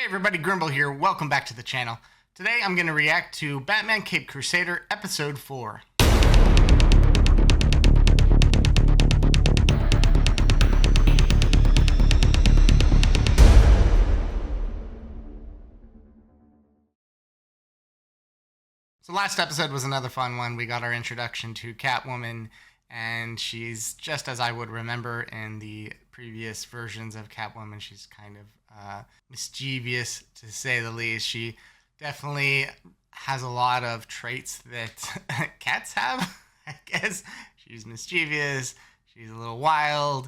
everybody, Grimble here. Welcome back to the channel. Today I'm going to react to Batman Caped Crusader Episode 4. So last episode was another fun one. We got our introduction to Catwoman, and she's just as I would remember in the previous versions of Catwoman. She's kind of mischievous, to say the least. She definitely has a lot of traits that cats have, I guess. She's mischievous, she's a little wild,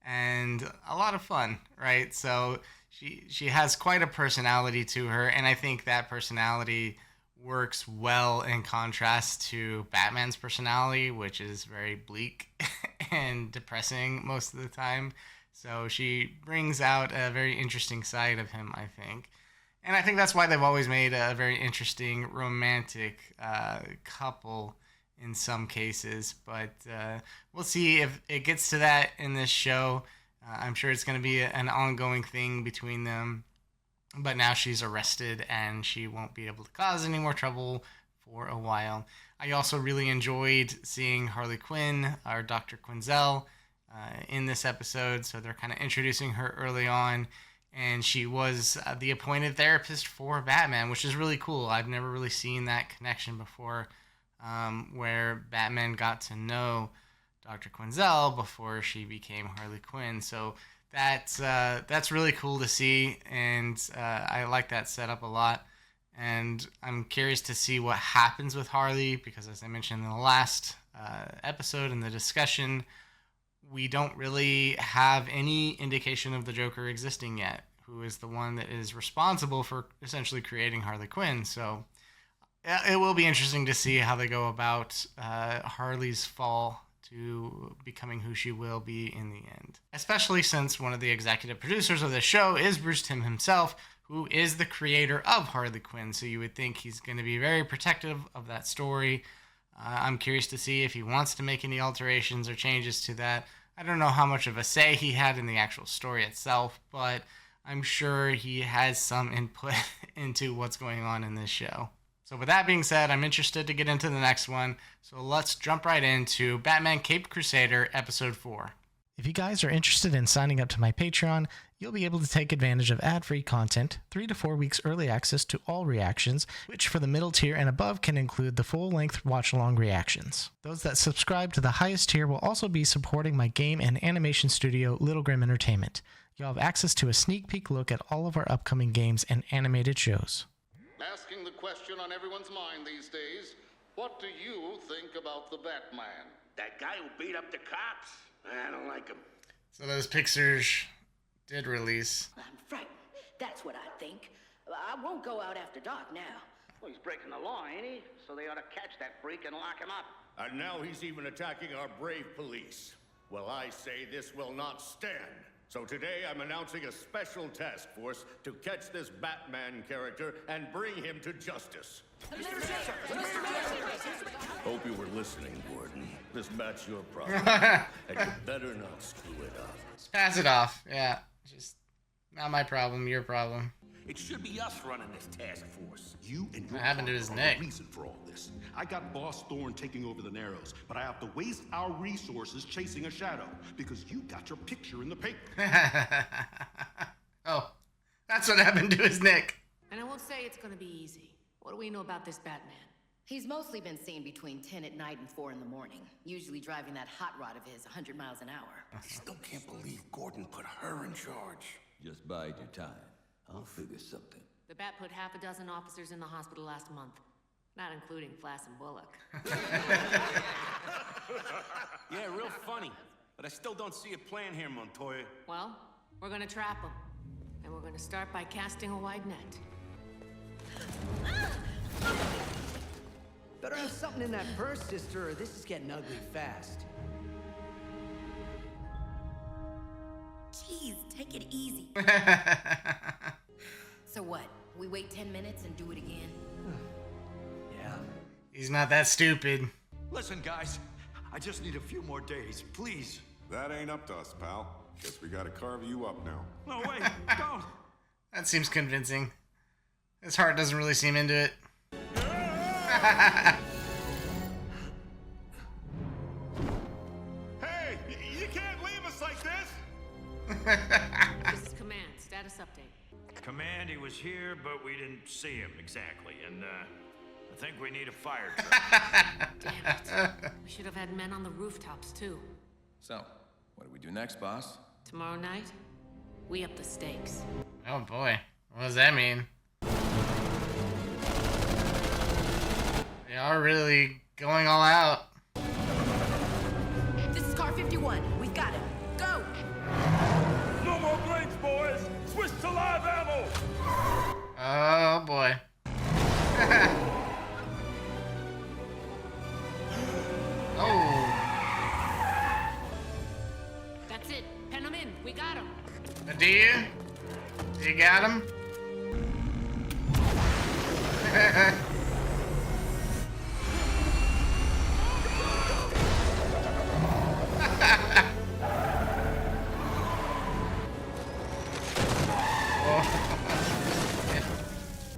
and a lot of fun, right? So she has quite a personality to her, and I think that personality works well in contrast to Batman's personality, which is very bleak and depressing most of the time. So she brings out a very interesting side of him, I think. And I think that's why they've always made a very interesting romantic couple in some cases. But we'll see if it gets to that in this show. I'm sure it's going to be an ongoing thing between them. But now she's arrested and she won't be able to cause any more trouble for a while. I also really enjoyed seeing Harley Quinn, our Dr. Quinzel, in this episode. So they're kind of introducing her early on. And she was the appointed therapist for Batman, which is really cool. I've never really seen that connection before, where Batman got to know Dr. Quinzel before she became Harley Quinn. So that's really cool to see, and I like that setup a lot. And I'm curious to see what happens with Harley, because as I mentioned in the last episode in the discussion, we don't really have any indication of the Joker existing yet, who is the one that is responsible for essentially creating Harley Quinn. So it will be interesting to see how they go about Harley's fall to becoming who she will be in the end. Especially since one of the executive producers of the show is Bruce Timm himself, who is the creator of Harley Quinn. So you would think he's going to be very protective of that story. I'm curious to see if he wants to make any alterations or changes to that. I don't know how much of a say he had in the actual story itself, but I'm sure he has some input into what's going on in this show. So with that being said, I'm interested to get into the next one. So let's jump right into Batman Caped Crusader Episode 4. If you guys are interested in signing up to my Patreon, you'll be able to take advantage of ad-free content, 3 to 4 weeks early access to all reactions, which for the middle tier and above can include the full-length watch-along reactions. Those that subscribe to the highest tier will also be supporting my game and animation studio, Little Grim Entertainment. You'll have access to a sneak peek look at all of our upcoming games and animated shows. Asking the question on everyone's mind these days, what do you think about the Batman? That guy who beat up the cops? I don't like him. So those pictures did release. I'm frightened. That's what I think. I won't go out after dark now. Well, he's breaking the law, ain't he? So they ought to catch that freak and lock him up. And now he's even attacking our brave police. Well, I say this will not stand. So today I'm announcing a special task force to catch this Batman character and bring him to justice. Hope you were listening, Gordon. This bat's your problem. And you better not screw it up. Just pass it off. Yeah. Just not my problem, your problem. It should be us running this task force. You and your What happened to his partner neck? are the reason for all this. I got Boss Thorne taking over the Narrows, but I have to waste our resources chasing a shadow because you got your picture in the paper. Oh, that's what happened to his neck. And I won't say it's gonna be easy. What do we know about this Batman? He's mostly been seen between 10 at night and 4 in the morning, usually driving that hot rod of his 100 miles an hour. I still can't believe Gordon put her in charge. Just bide your time. I'll figure something. The Bat put half a dozen officers in the hospital last month, not including Flass and Bullock. Yeah, real funny. But I still don't see a plan here, Montoya. Well, we're gonna trap him. And we're gonna start by casting a wide net. Better have something in that purse, sister, or this is getting ugly fast. Jeez, take it easy. So what? We wait 10 minutes and do it again? Yeah. He's not that stupid. Listen, guys, I just need a few more days, please. That ain't up to us, pal. Guess we gotta carve you up now. No, wait, don't. That seems convincing. His heart doesn't really seem into it. Hey, you can't leave us like this! This is Command. Status update. Command, he was here, but we didn't see him exactly. And, I think we need a fire truck. Damn it. We should have had men on the rooftops, too. So, what do we do next, boss? Tomorrow night, we up the stakes. Oh boy. What does that mean? They are really going all out. This is Car 51. We've got him. Go! No more blanks, boys! Switch to live ammo! Oh boy. Oh. That's it. Pen them in. We got him. Do you? You got him?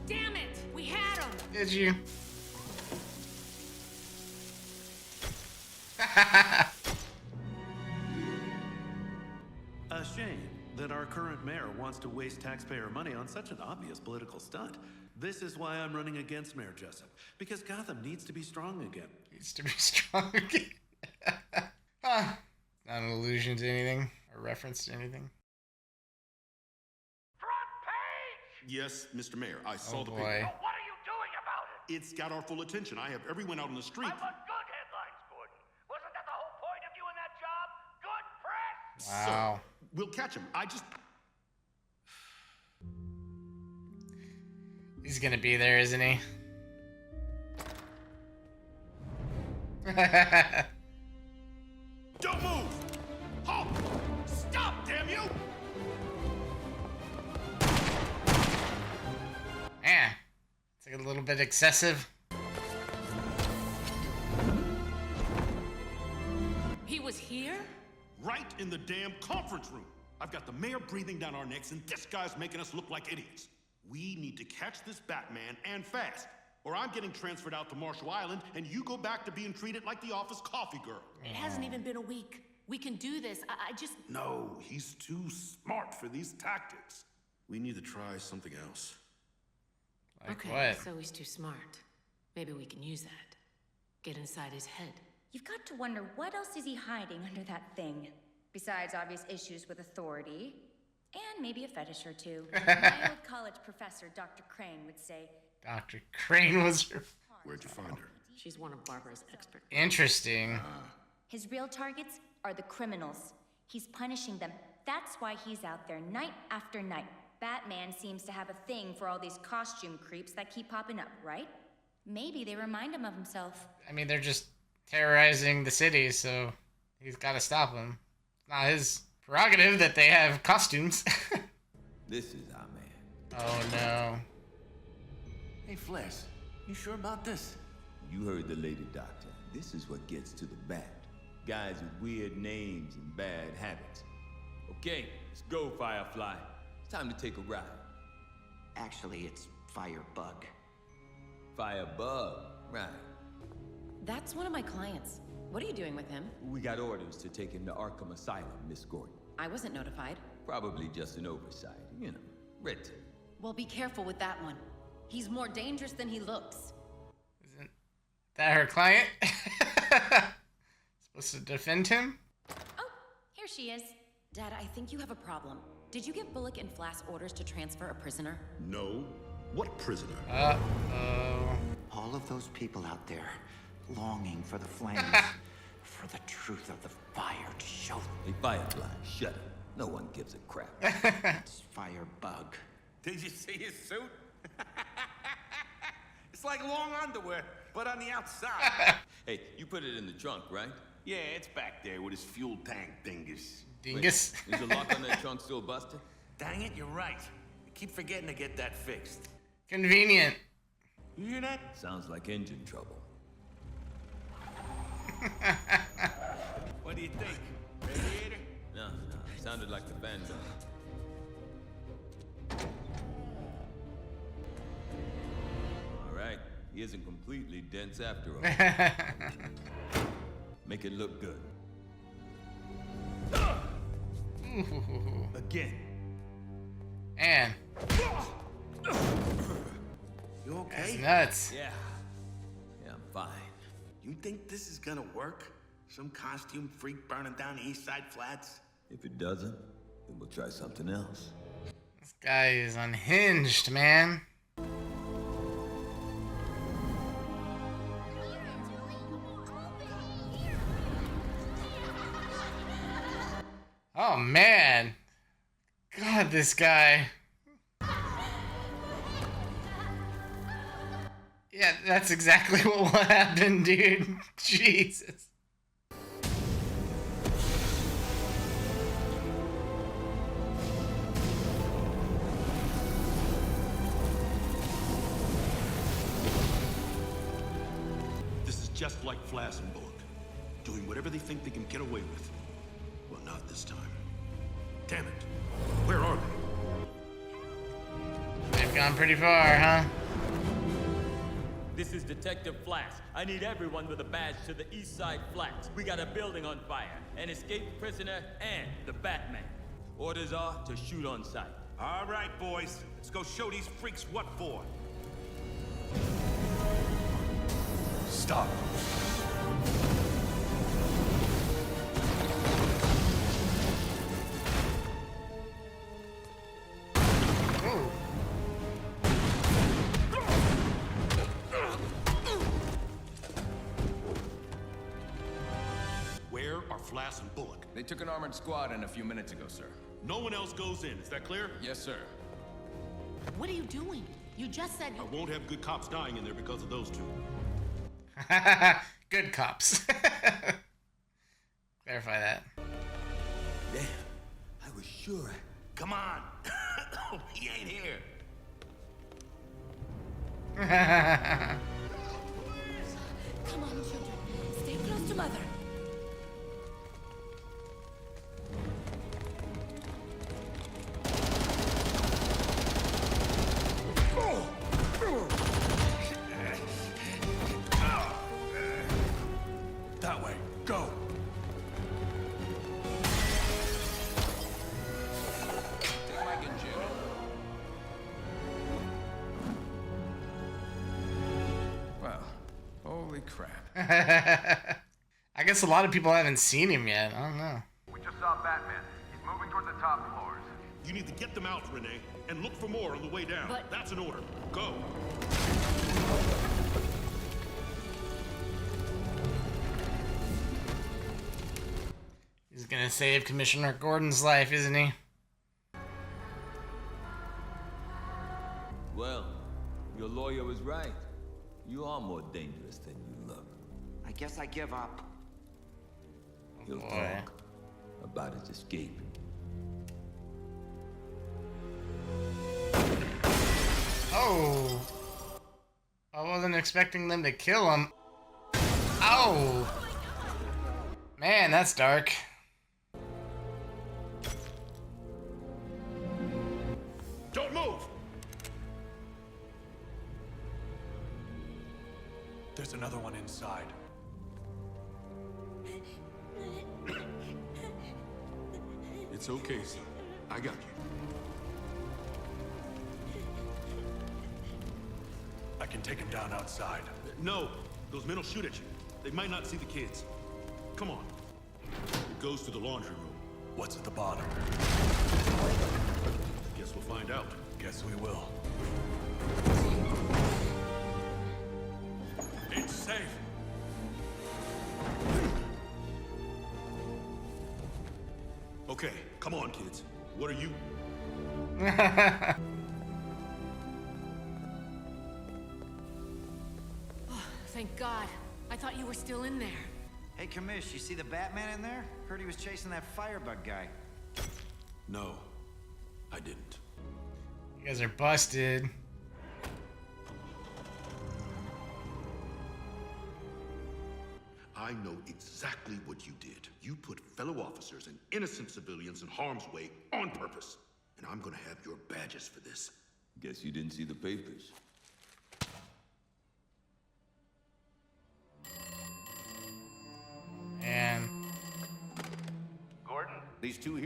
Damn it! We had him! Did you? A shame that our current mayor wants to waste taxpayer money on such an obvious political stunt. This is why I'm running against Mayor Jessup, because Gotham needs to be strong again. Needs to be strong again. Huh. Not an allusion to anything or reference to anything. Yes, Mr. Mayor, I saw the boy. paper. What are you doing about it? It's got our full attention. I have everyone out on the street. I want good headlines, Gordon. Wasn't that the whole point of you in that job? Good press? Wow. Sir, we'll catch him. I just... He's gonna be there, isn't he? Don't move! Halt! Stop, damn you! Man, it's like a little bit excessive. He was here? Right in the damn conference room. I've got the mayor breathing down our necks, and this guy's making us look like idiots. We need to catch this Batman, and fast, or I'm getting transferred out to Marshall Island, and you go back to being treated like the office coffee girl. It hasn't even been a week. We can do this. I just... No, he's too smart for these tactics. We need to try something else. Like okay, what? so he's too smart. Maybe we can use that. Get inside his head. You've got to wonder what else is he hiding under that thing? Besides obvious issues with authority, and maybe a fetish or two. My old college professor, Dr. Crane, would say... Dr. Crane was her. Where'd you find her? She's one of Barbara's expert. Interesting. His real targets are the criminals. He's punishing them. That's why he's out there night after night. Batman seems to have a thing for all these costume creeps that keep popping up, right? Maybe they remind him of himself. I mean, they're just terrorizing the city, so he's got to stop them. It's not his prerogative that they have costumes. This is our man. Oh no. Hey, Flash, you sure about this? You heard the lady doctor. This is what gets to the bat. Guys with weird names and bad habits. Okay, let's go, Firefly. It's time to take a ride. Actually, it's Firebug. Firebug, right. That's one of my clients. What are you doing with him? We got orders to take him to Arkham Asylum, Miss Gordon. I wasn't notified. Probably just an oversight. You know, red tape. Well, be careful with that one. He's more dangerous than he looks. Isn't that her client? Supposed to defend him? Oh, here she is. Dad, I think you have a problem. Did you give Bullock and Flass orders to transfer a prisoner? No. What prisoner? Uh-oh. All of those people out there, longing for the flames, for the truth of the fire to show them. Hey, Firefly, shut up. No one gives a crap. It's Firebug. Did you see his suit? It's like long underwear, but on the outside. Hey, you put it in the trunk, right? Yeah, it's back there with his fuel tank dingus. Dingus. Wait, is the lock on that trunk still busted? Dang it, you're right. I keep forgetting to get that fixed. Convenient. You hear that? Sounds like engine trouble. What do you think? Radiator? No, sounded like the fan gun. he isn't completely dense after all. Make it look good. Again. Man. You okay? That's nuts. Yeah. Yeah, I'm fine. You think this is gonna work? Some costume freak burning down the East Side Flats? If it doesn't, then we'll try something else. This guy is unhinged, man. Oh, man. God, this guy. Yeah, that's exactly what happened, dude. Jesus. This is just like Flass and Bullock, doing whatever they think they can get away with. Well, not this time. Damn it. Where are they? They've gone pretty far, huh? This is Detective Flash. I need everyone with a badge to the East Side Flats. We got a building on fire, an escaped prisoner, and the Batman. Orders are to shoot on sight. All right, boys. Let's go show these freaks what for. Stop. Where are Flass and Bullock? They took an armored squad in a few minutes ago, sir. No one else goes in, is that clear? Yes, sir. What are you doing? You just said I won't have good cops dying in there because of those two. Good cops. Clarify that. Damn, I was sure. Come on. He ain't here. Come on, children. Stay close to Mother. That way. Go. Take Mike and Jim. Well, holy crap. I guess a lot of people haven't seen him yet. I don't know. We just saw Batman. He's moving toward the top floors. You need to get them out, Renee, and look for more on the way down. But- That's an order. Go. He's gonna save Commissioner Gordon's life, isn't he? Well, your lawyer was right. You are more dangerous than you look. I guess I give up. He'll boy. talk about his escape. Oh. I wasn't expecting them to kill him. Oh. Man, that's dark. Don't move! There's another one inside. It's okay, son. I got you. I can take him down outside. No, those men will shoot at you. They might not see the kids. Come on. It goes to the laundry room. What's at the bottom? Guess we'll find out. Guess we will. It's safe. Okay, come on, kids. What are you? Thank God. I thought you were still in there. Hey, Commish, you see the Batman in there? Heard he was chasing that firebug guy. No, I didn't. You guys are busted. I know exactly what you did. You put fellow officers and innocent civilians in harm's way on purpose. And I'm gonna have your badges for this. Guess you didn't see the papers.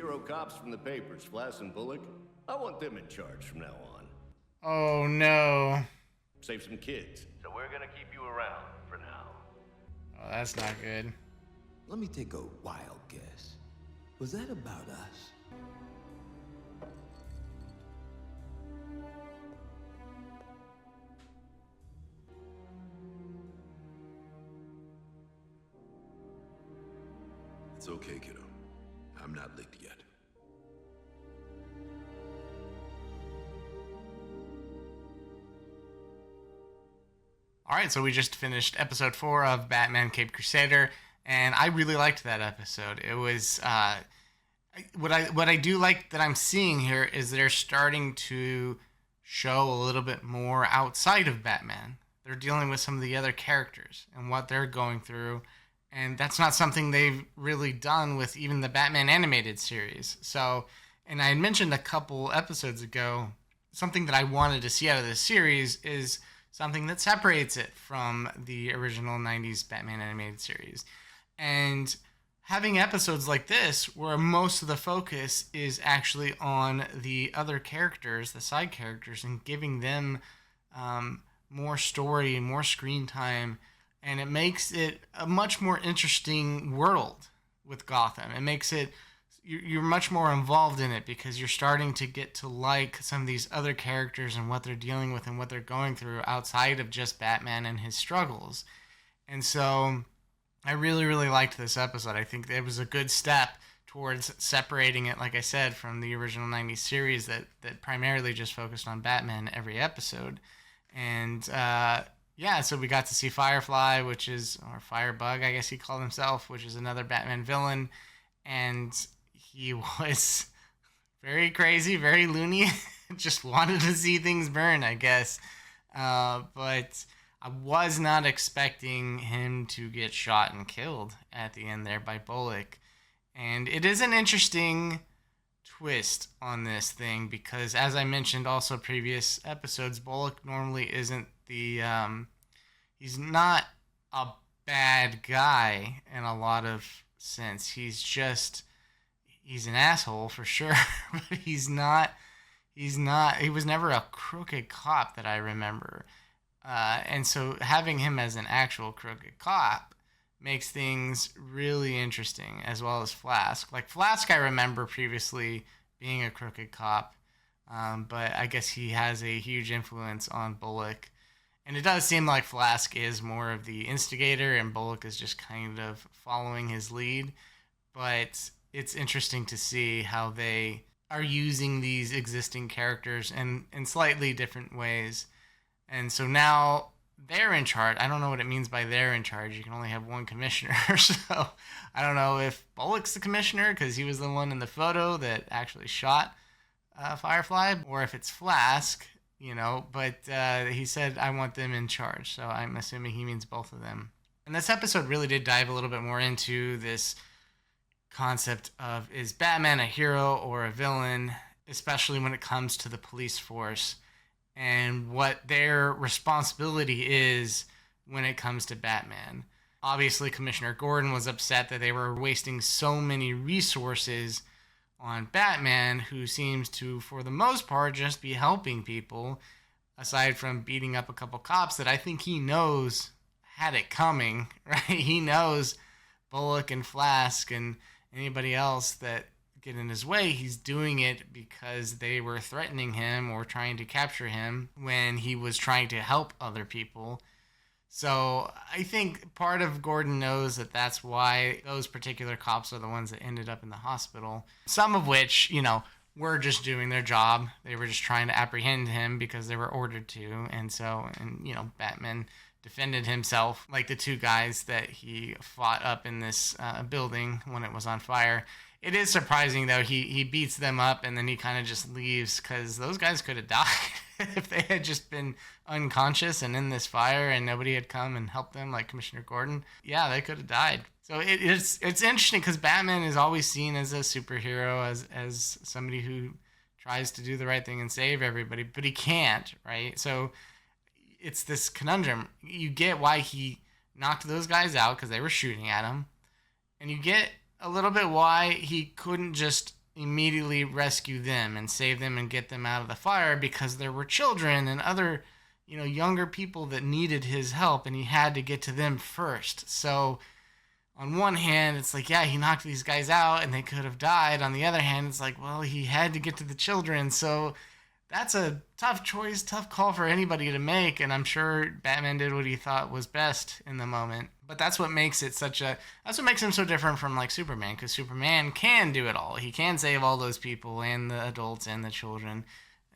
hero cops from the papers, Flass and Bullock. I want them in charge from now on. Oh, no. Save some kids. So we're gonna keep you around for now. Oh, that's not good. Let me take a wild guess. Was that about us? It's okay, kiddo. I'm not licked yet. All right, so we just finished episode 4 of Batman Cape Crusader, and I really liked that episode. It was what I do like that I'm seeing here is they're starting to show a little bit more outside of Batman. They're dealing with some of the other characters and what they're going through, and that's not something they've really done with even the Batman animated series. So, and I had mentioned a couple episodes ago, something that I wanted to see out of this series is something that separates it from the original 90s Batman animated series. And having episodes like this, where most of the focus is actually on the other characters, the side characters, and giving them more story, more screen time, and it makes it a much more interesting world with Gotham. It makes it, you're much more involved in it because you're starting to get to like some of these other characters and what they're dealing with and what they're going through outside of just Batman and his struggles. And so I really, really liked this episode. I think it was a good step towards separating it, like I said, from the original 90s series that primarily just focused on Batman every episode. And yeah, so we got to see Firefly, or Firebug, I guess he called himself, which is another Batman villain. And he was very crazy, very loony, just wanted to see things burn, I guess. But I was not expecting him to get shot and killed at the end there by Bullock. And it is an interesting twist on this thing because, as I mentioned also previous episodes, Bullock normally isn't he's not a bad guy in a lot of sense. He's an asshole for sure, but he was never a crooked cop that I remember. And so having him as an actual crooked cop makes things really interesting, as well as Flask. Like Flask, I remember previously being a crooked cop, but I guess he has a huge influence on Bullock. And it does seem like Flask is more of the instigator and Bullock is just kind of following his lead. But it's interesting to see how they are using these existing characters in slightly different ways. And so now they're in charge. I don't know what it means by they're in charge. You can only have one commissioner. So I don't know if Bullock's the commissioner because he was the one in the photo that actually shot Firefly, or if it's Flask, but he said, I want them in charge. So I'm assuming he means both of them. And this episode really did dive a little bit more into this concept of, is Batman a hero or a villain, especially when it comes to the police force and what their responsibility is when it comes to Batman. Obviously, Commissioner Gordon was upset that they were wasting so many resources on Batman, who seems to, for the most part, just be helping people, aside from beating up a couple cops that I think he knows had it coming, right? He knows Bullock and Flask and anybody else that get in his way, he's doing it because they were threatening him or trying to capture him when he was trying to help other people. So I think part of Gordon knows that that's why those particular cops are the ones that ended up in the hospital. Some of which, were just doing their job. They were just trying to apprehend him because they were ordered to. And Batman defended himself, like the two guys that he fought up in this building when it was on fire. It is surprising, though, he beats them up and then he kind of just leaves because those guys could have died if they had just been unconscious and in this fire and nobody had come and helped them, like Commissioner Gordon. Yeah, they could have died. So it's interesting because Batman is always seen as a superhero, as somebody who tries to do the right thing and save everybody, but he can't, right? So it's this conundrum. You get why he knocked those guys out because they were shooting at him, and you get a little bit why he couldn't just, immediately rescue them and save them and get them out of the fire, because there were children and other, younger people that needed his help, and he had to get to them first. So on one hand, it's like, yeah, he knocked these guys out and they could have died. On the other hand, it's like, well, he had to get to the children. So that's a tough choice, tough call for anybody to make. And I'm sure Batman did what he thought was best in the moment. But that's what makes it that's what makes him so different from like Superman, because Superman can do it all. He can save all those people and the adults and the children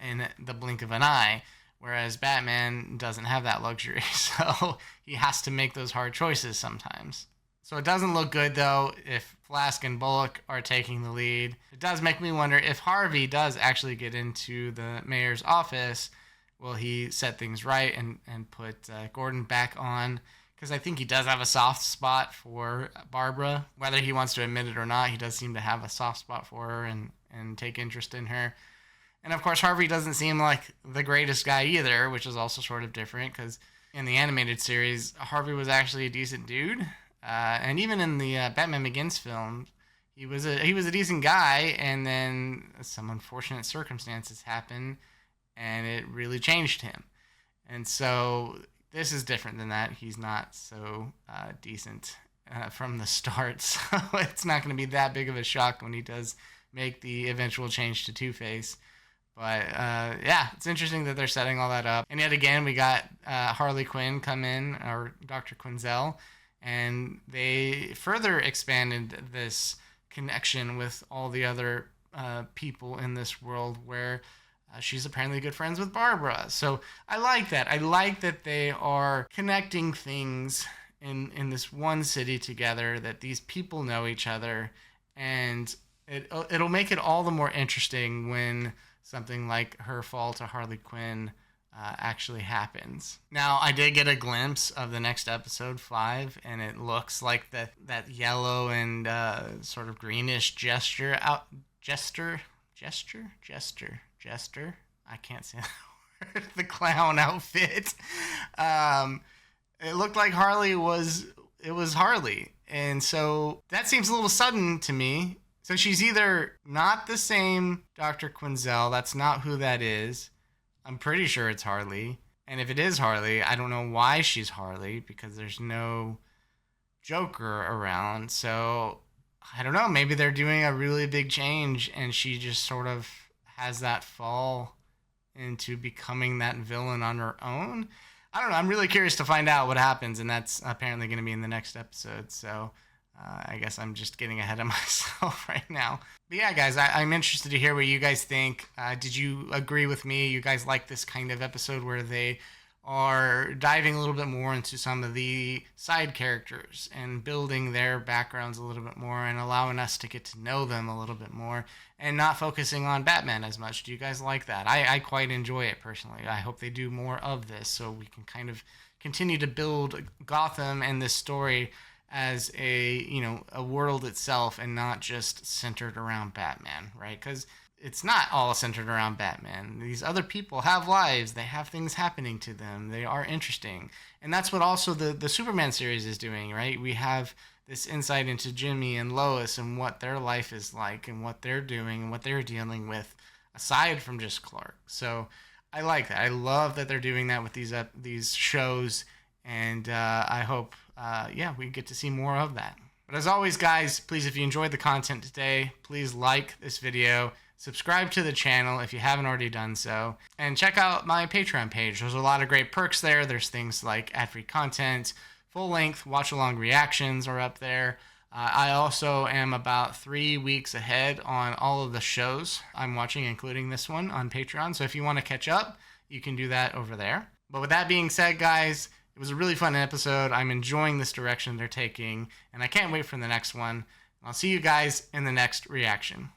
in the blink of an eye. Whereas Batman doesn't have that luxury. So he has to make those hard choices sometimes. So it doesn't look good, though, if Flask and Bullock are taking the lead. It does make me wonder if Harvey does actually get into the mayor's office, will he set things right and put Gordon back on? Because I think he does have a soft spot for Barbara. Whether he wants to admit it or not, he does seem to have a soft spot for her and take interest in her. And, of course, Harvey doesn't seem like the greatest guy either, which is also sort of different, because in the animated series, Harvey was actually a decent dude. And even in the Batman Begins film, he was a decent guy, and then some unfortunate circumstances happened, and it really changed him. And so this is different than that. He's not so decent from the start, so it's not going to be that big of a shock when he does make the eventual change to Two-Face. But yeah, it's interesting that they're setting all that up. And yet again, we got Harley Quinn come in, or Dr. Quinzel, and they further expanded this connection with all the other people in this world, where she's apparently good friends with Barbara. So I like that. I like that they are connecting things in this one city together, that these people know each other, and it'll make it all the more interesting when something like her fall to Harley Quinn actually happens. Now, I did get a glimpse of the next episode, 5, and it looks like that yellow and sort of greenish jester. I can't say that word. The clown outfit. It looked like Harley was Harley. And so that seems a little sudden to me. So she's either not the same Dr. Quinzel, that's not who that is. I'm pretty sure it's Harley. And if it is Harley, I don't know why she's Harley, because there's no Joker around. So I don't know, maybe they're doing a really big change and she just sort of has that fall into becoming that villain on her own. I don't know, I'm really curious to find out what happens, and that's apparently going to be in the next episode. So I guess I'm just getting ahead of myself right now. But yeah, guys, I'm interested to hear what you guys think. Did you agree with me? You guys like this kind of episode where they are diving a little bit more into some of the side characters and building their backgrounds a little bit more and allowing us to get to know them a little bit more and not focusing on Batman as much? Do you guys like that? I quite enjoy it personally. I hope they do more of this so we can kind of continue to build Gotham and this story as a world itself and not just centered around Batman, right? Because it's not all centered around Batman. These other people have lives. They have things happening to them. They are interesting. And that's what also the Superman series is doing, right? We have this insight into Jimmy and Lois and what their life is like and what they're doing and what they're dealing with aside from just Clark. So I like that. I love that they're doing that with these shows. And I hope, we get to see more of that. But as always, guys, please, if you enjoyed the content today, please like this video, subscribe to the channel if you haven't already done so, and check out my Patreon page. There's a lot of great perks there. There's things like ad-free content, full-length watch-along reactions are up there. I also am about 3 weeks ahead on all of the shows I'm watching, including this one on Patreon. So if you want to catch up, you can do that over there. But with that being said, guys, it was a really fun episode. I'm enjoying this direction they're taking, and I can't wait for the next one. I'll see you guys in the next reaction.